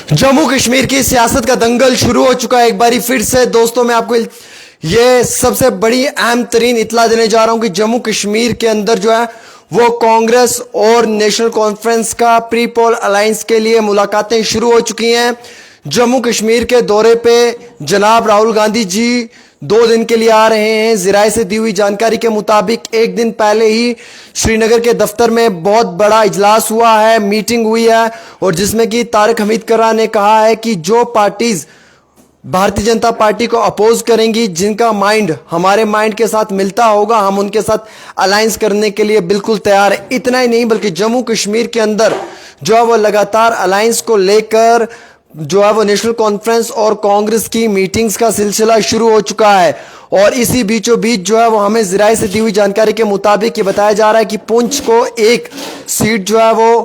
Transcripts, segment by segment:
जम्मू कश्मीर की सियासत का दंगल शुरू हो चुका है एक बारी फिर से। दोस्तों मैं आपको ये सबसे बड़ी अहम तरीन इत्तला देने जा रहा हूं कि जम्मू कश्मीर के अंदर जो है वो कांग्रेस और नेशनल कॉन्फ्रेंस का प्री पोल अलायंस के लिए मुलाकातें शुरू हो चुकी हैं। जम्मू कश्मीर के दौरे पे जनाब राहुल गांधी जी 2 दिन के लिए आ रहे हैं। ज़राए से दी हुई जानकारी के मुताबिक एक दिन पहले ही श्रीनगर के दफ्तर में बहुत बड़ा इजलास हुआ है, मीटिंग हुई है, और जिसमें कि तारिक हमीद कर्रा ने कहा है कि जो पार्टीज भारतीय जनता पार्टी को अपोज करेंगी, जिनका माइंड हमारे माइंड के साथ मिलता होगा, हम उनके साथ अलायंस करने के लिए बिल्कुल तैयार है। इतना ही नहीं बल्कि जम्मू कश्मीर के अंदर जो है वो लगातार अलायंस को लेकर जो है वो नेशनल कॉन्फ्रेंस और कांग्रेस की मीटिंग्स का सिलसिला शुरू हो चुका है। और इसी बीचों बीच जो है वो हमें ज़राए से दी हुई जानकारी के मुताबिक ये बताया जा रहा है कि पुंछ को एक सीट जो है वो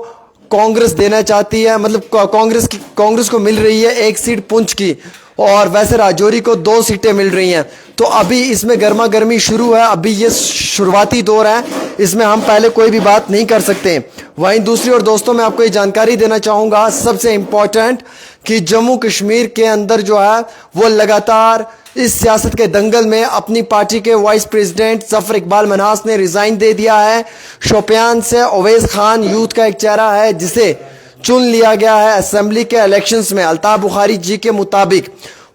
कांग्रेस देना चाहती है, मतलब कांग्रेस को मिल रही है एक सीट पुंछ की, और वैसे राजौरी को 2 सीटें मिल रही हैं। तो अभी इसमें गर्मा गर्मी शुरू है, अभी ये शुरुआती दौर है, इसमें हम पहले कोई भी बात नहीं कर सकते। वहीं दूसरी ओर दोस्तों मैं आपको ये जानकारी देना चाहूँगा सबसे इम्पोर्टेंट कि जम्मू कश्मीर के अंदर जो है वो लगातार इस सियासत के दंगल में अपनी पार्टी के वाइस प्रेसिडेंट जफर इकबाल मन्हास ने रिजाइन दे दिया है। शोपियान से अवैस खान यूथ का एक चेहरा है जिसे चुन लिया गया है असेंबली के इलेक्शंस में अल्ताफ बुखारी जी के मुताबिक।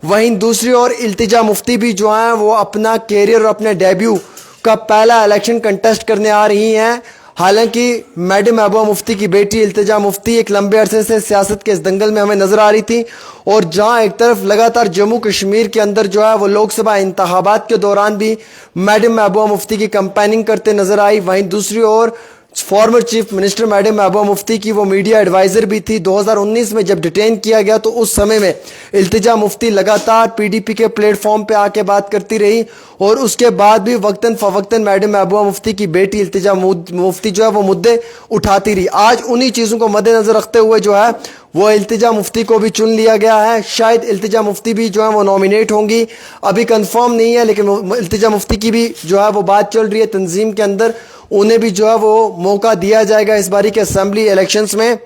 वहीं दूसरी ओर इल्तिजा मुफ्ती भी जो है वो अपना कैरियर और अपने डेब्यू का पहला इलेक्शन कंटेस्ट करने आ रही हैं। हालांकि मैडम महबूबा मुफ्ती की बेटी इल्तिजा मुफ्ती एक लंबे अरसे से सियासत के इस दंगल में हमें नजर आ रही थी, और जहां एक तरफ लगातार जम्मू कश्मीर के अंदर जो है वो लोकसभा इंतखाबात के दौरान भी मैडम महबूबा मुफ्ती की कैंपेनिंग करते नजर आई, वहीं दूसरी ओर former chief minister madam Mehbooba Mufti की वो मीडिया एडवाइजर भी थी। 2019 में जब डिटेन किया गया तो उस समय में इल्तिजा मुफ्ती लगातार पीडीपी के प्लेटफॉर्म पे आके बात करती रही, और उसके बाद भी वक्तन फवक्तन मैडम महबूबा मुफ्ती की बेटी इल्तिजा मुफ्ती जो है वो मुद्दे उठाती रही। आज उन्हीं चीज़ों को मद्देनजर रखते हुए जो है वो इल्तिजा मुफ्ती को भी चुन लिया गया है। शायद इल्तिजा मुफ्ती भी जो है वो नॉमिनेट होंगी, अभी कंफर्म नहीं है, लेकिन इल्तिजा मुफ्ती की भी जो है वो बात चल रही है तंजीम के अंदर, उन्हें भी जो है वो मौका दिया जाएगा इस बारी के असेंबली इलेक्शंस में।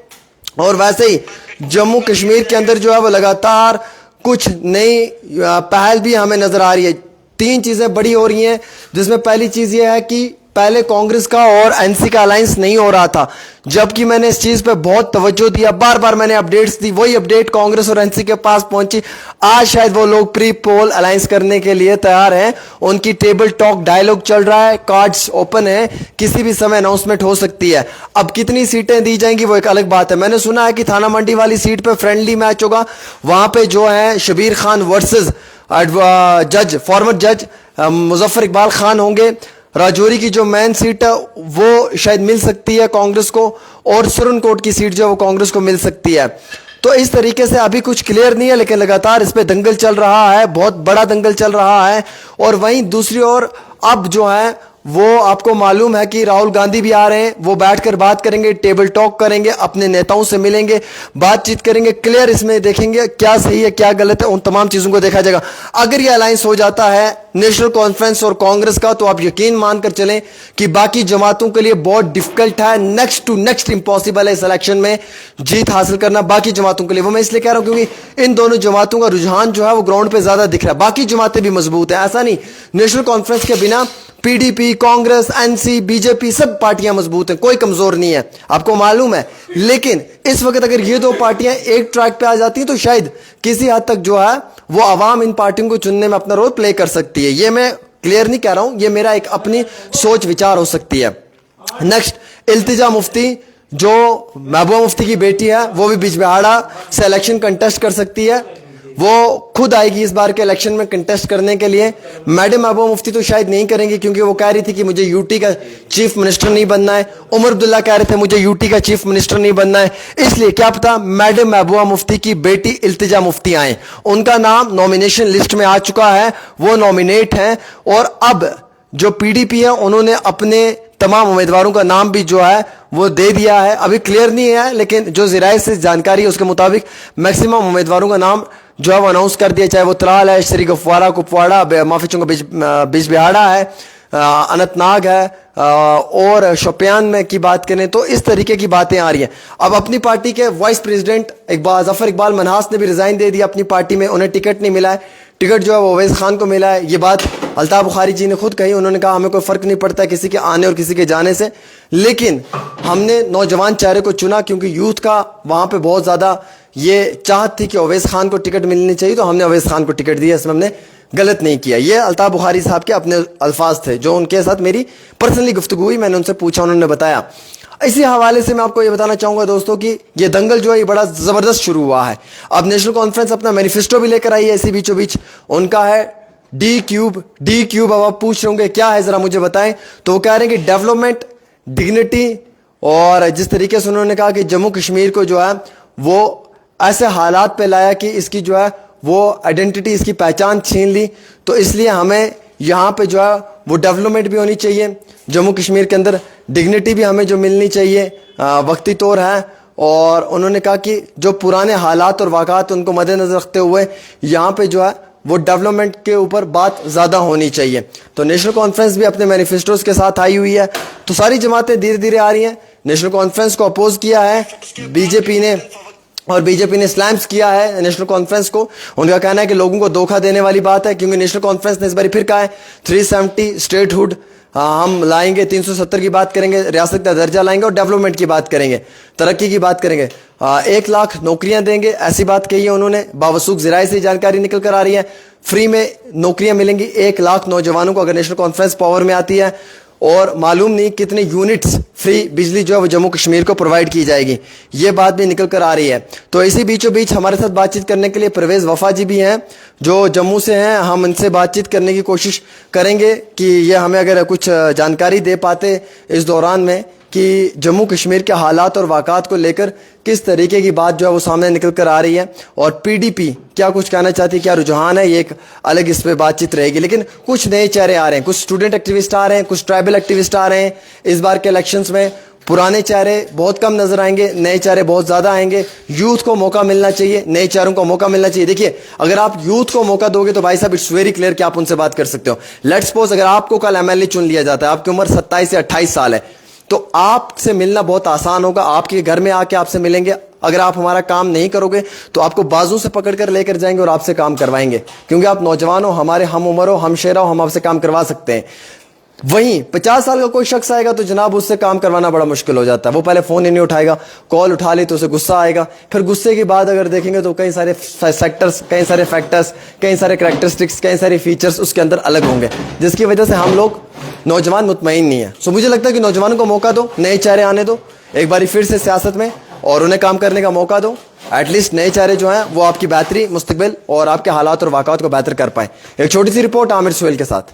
और वैसे ही जम्मू कश्मीर के अंदर जो है वो लगातार कुछ नई पहल भी हमें नजर आ रही है। 3 चीजें बड़ी हो रही हैं, जिसमें पहली चीज ये है कि पहले कांग्रेस का और एनसी का अलायंस नहीं हो रहा था, जबकि मैंने इस चीज पे बहुत तवज्जो दिया, बार बार मैंने अपडेट्स दी, वही अपडेट कांग्रेस और एनसी के पास पहुंची। आज शायद वो लोग प्री पोल अलायंस करने के लिए तैयार हैं, उनकी टेबल टॉक डायलॉग चल रहा है, कार्ड्स ओपन है, किसी भी समय अनाउंसमेंट हो सकती है। अब कितनी सीटें दी जाएंगी वो एक अलग बात है। मैंने सुना है कि थाना मंडी वाली सीट पे फ्रेंडली मैच होगा, वहां पे जो है शबीर खान वर्सेस जज फॉर्मर जज मुजफ्फर इकबाल खान होंगे। राजौरी की जो मेन सीट है वो शायद मिल सकती है कांग्रेस को, और सुरनकोट की सीट जो है वो कांग्रेस को मिल सकती है। तो इस तरीके से अभी कुछ क्लियर नहीं है, लेकिन लगातार इस पे दंगल चल रहा है, बहुत बड़ा दंगल चल रहा है। और वहीं दूसरी ओर अब जो है वो आपको मालूम है कि राहुल गांधी भी आ रहे हैं, वो बैठकर बात करेंगे, टेबल टॉक करेंगे, अपने नेताओं से मिलेंगे, बातचीत करेंगे, क्लियर इसमें देखेंगे क्या सही है क्या गलत है, उन तमाम चीजों को देखा जाएगा। अगर ये अलायंस हो जाता है नेशनल कॉन्फ्रेंस और कांग्रेस का, तो आप यकीन मानकर चलें कि बाकी जमातों के लिए बहुत डिफिकल्ट है, नेक्स्ट टू नेक्स्ट इंपॉसिबल है इस इलेक्शन में जीत हासिल करना बाकी जमातों के लिए। वो मैं इसलिए कह रहा हूं क्योंकि इन दोनों जमातों का रुझान जो है वो ग्राउंड पे ज्यादा दिख रहा है, बाकी जमातें भी मजबूत है, ऐसा नहीं। नेशनल कॉन्फ्रेंस के बिना पीडीपी, कांग्रेस, एनसी, बीजेपी सब पार्टियां मजबूत हैं, कोई कमजोर नहीं है, आपको मालूम है। लेकिन इस वक्त अगर ये 2 पार्टियां एक ट्रैक पे आ जाती हैं तो शायद किसी हद तक जो है वो आवाम इन पार्टियों को चुनने में अपना रोल प्ले कर सकती है। ये मैं क्लियर नहीं कह रहा हूं, ये मेरा एक अपनी सोच विचार हो सकती है। नेक्स्ट इल्तिजा मुफ्ती जो महबूबा मुफ्ती की बेटी है, वो भी बिजबिहाड़ा से इलेक्शन कंटेस्ट कर सकती है, वो खुद आएगी इस बार के इलेक्शन में कंटेस्ट करने के लिए। मैडम महबूबा मुफ्ती तो शायद नहीं करेंगी, क्योंकि वो कह रही थी कि मुझे यूटी का चीफ मिनिस्टर नहीं बनना है। उमर अब्दुल्ला कह रहे थे मुझे यूटी का चीफ मिनिस्टर नहीं बनना है, इसलिए क्या पता मैडम महबूबा मुफ्ती की बेटी इल्तिजा मुफ्ती आए। उनका नाम नॉमिनेशन लिस्ट में आ चुका है, वो नॉमिनेट हैं, और अब जो पीडीपी है उन्होंने अपने तमाम उम्मीदवारों का नाम भी जो है वो दे दिया है। अभी क्लियर नहीं है, लेकिन जो ज़राए से जानकारी है उसके मुताबिक मैक्सिमम उम्मीदवारों का नाम जो है वो अनाउंस कर दिया, चाहे वो त्राल है, श्री गफवारा कुपवाड़ा, माफी चूंगा बिजबिहाड़ा है, اننت ناگ ہے اور شوپیان میں کی بات کریں تو اس طریقے کی باتیں آ رہی ہیں. اب اپنی پارٹی کے وائس پریزیڈنٹ ظفر اقبال منہاس نے بھی ریزائن دے دیا اپنی پارٹی میں, انہیں ٹکٹ نہیں ملا ہے, ٹکٹ جو ہے وہ اویس خان کو ملا ہے. یہ بات الطاف بخاری جی نے خود کہی, انہوں نے کہا ہمیں کوئی فرق نہیں پڑتا کسی کے آنے اور کسی کے جانے سے, لیکن ہم نے نوجوان چہرے کو چنا کیونکہ یوتھ کا وہاں پہ بہت زیادہ یہ چاہت تھی کہ اویس خان کو ٹکٹ ملنی چاہیے, تو ہم نے اویس خان کو ٹکٹ دیا, اس میں ہم نے غلط نہیں کیا. یہ الطاف بخاری صاحب کے اپنے الفاظ تھے جو ان کے ساتھ میری پرسنلی گفتگو ہوئی, میں نے ان سے پوچھا, انہوں نے بتایا. اسی حوالے سے میں آپ کو یہ بتانا چاہوں گا دوستوں کہ یہ دنگل جو ہے یہ بڑا زبردست شروع ہوا ہے. اب نیشنل کانفرنس اپنا مینیفیسٹو بھی لے کر آئی ہے, اسی بیچوں بیچ ان کا ہے ڈی کیوب. اب آپ پوچھ رہے ہوں گے کیا ہے, ذرا مجھے بتائیں. تو وہ کہہ رہے ہیں کہ ڈیولپمنٹ, ڈگنیٹی, اور جس طریقے سے انہوں نے کہا کہ جموں کشمیر کو جو ہے وہ ایسے حالات پہ لایا کہ اس کی جو ہے وہ آئیڈینٹی, اس کی پہچان چھین لی, تو اس لیے ہمیں یہاں پہ جو ہے وہ ڈیولپمنٹ بھی ہونی چاہیے جموں کشمیر کے اندر, ڈگنیٹی بھی ہمیں جو ملنی چاہیے وقتی طور ہے. اور انہوں نے کہا کہ جو پرانے حالات اور واقعات ان کو مد نظر رکھتے ہوئے یہاں پہ جو ہے وہ ڈیولپمنٹ کے اوپر بات زیادہ ہونی چاہیے. تو نیشنل کانفرنس بھی اپنے مینیفیسٹوز کے ساتھ آئی ہوئی ہے, تو ساری جماعتیں دھیرے دھیرے آ رہی ہیں. نیشنل کانفرنس کو اپوز کیا ہے بی جے پی نے, اور بی جے پی نے اسلامس کیا ہے نیشنل کانفرنس کو. ان کا کہنا ہے کہ لوگوں کو دھوکہ دینے والی بات ہے, کیونکہ نیشنل کانفرنس نے اس بار پھر کہا ہے 370 اسٹیٹ ہوڈ ہم لائیں گے, 370 کی بات کریں گے, ریاست کا درجہ لائیں گے, اور ڈیولپمنٹ کی بات کریں گے, ترقی کی بات کریں گے, 1 لاکھ نوکریاں دیں گے, ایسی بات کہی ہے انہوں نے. باوثوق ذرائع سے جانکاری نکل کر آ رہی ہے, فری میں نوکریاں ملیں گی 1 لاکھ نوجوانوں کو اگر نیشنل کانفرنس پاور میں آتی ہے, اور معلوم نہیں کتنے یونٹس فری بجلی جو ہے وہ جموں کشمیر کو پرووائڈ کی جائے گی, یہ بات بھی نکل کر آ رہی ہے. تو اسی بیچوں بیچ ہمارے ساتھ بات چیت کرنے کے لیے پرویز وفا جی بھی ہیں جو جموں سے ہیں, ہم ان سے بات چیت کرنے کی کوشش کریں گے کہ یہ ہمیں اگر کچھ جانکاری دے پاتے اس دوران میں کہ جموں کشمیر کے حالات اور واقعات کو لے کر کس طریقے کی بات جو ہے وہ سامنے نکل کر آ رہی ہے, اور پی ڈی پی کیا کچھ کہنا چاہتی ہے, کیا رجحان ہے, یہ ایک الگ اس پہ بات چیت رہے گی. لیکن کچھ نئے چہرے آ رہے ہیں, کچھ اسٹوڈنٹ ایکٹیوسٹ آ رہے ہیں, کچھ ٹرائبل ایکٹیوسٹ آ رہے ہیں. اس بار کے الیکشنز میں پرانے چہرے بہت کم نظر آئیں گے, نئے چہرے بہت زیادہ آئیں گے. یوتھ کو موقع ملنا چاہیے, نئے چہروں کو موقع ملنا چاہیے. دیکھیے اگر آپ یوتھ کو موقع دو گے تو بھائی صاحب اٹس ویری کلیئر کہ آپ ان سے بات کر سکتے ہو. لیٹس سپوز اگر آپ کو کل ایم ایل اے چن لیا جاتا ہے, آپ کی عمر 27 سے 28 سال ہے, تو آپ سے ملنا بہت آسان ہوگا, آپ کے گھر میں آ کے آپ سے ملیں گے. اگر آپ ہمارا کام نہیں کرو گے تو آپ کو بازو سے پکڑ کر لے کر جائیں گے اور آپ سے کام کروائیں گے, کیونکہ آپ نوجوان ہو, ہمارے ہم عمر ہو, ہم شیرہ ہو, ہم آپ سے کام کروا سکتے ہیں. وہیں 50 سال کا کوئی شخص آئے گا تو جناب اس سے کام کروانا بڑا مشکل ہو جاتا ہے. وہ پہلے فون ہی نہیں اٹھائے گا, کال اٹھا لی تو اسے غصہ آئے گا, پھر غصے کی بات اگر دیکھیں گے تو کئی سارے سیکٹرز, کئی سارے فیکٹرز, کئی سارے کریکٹرسٹکس, کئی سارے فیچرز اس کے اندر الگ ہوں گے, جس کی وجہ سے ہم لوگ نوجوان مطمئن نہیں ہے. سو مجھے لگتا ہے کہ نوجوانوں کو موقع دو, نئے چہرے آنے دو ایک باری پھر سے سیاست میں, اور انہیں کام کرنے کا موقع دو. ایٹ لیسٹ نئے چہرے جو ہیں وہ آپ کی بہتری, مستقبل اور آپ کے حالات اور واقعات کو بہتر کر پائیں. ایک چھوٹی سی رپورٹ عامر سہیل کے ساتھ.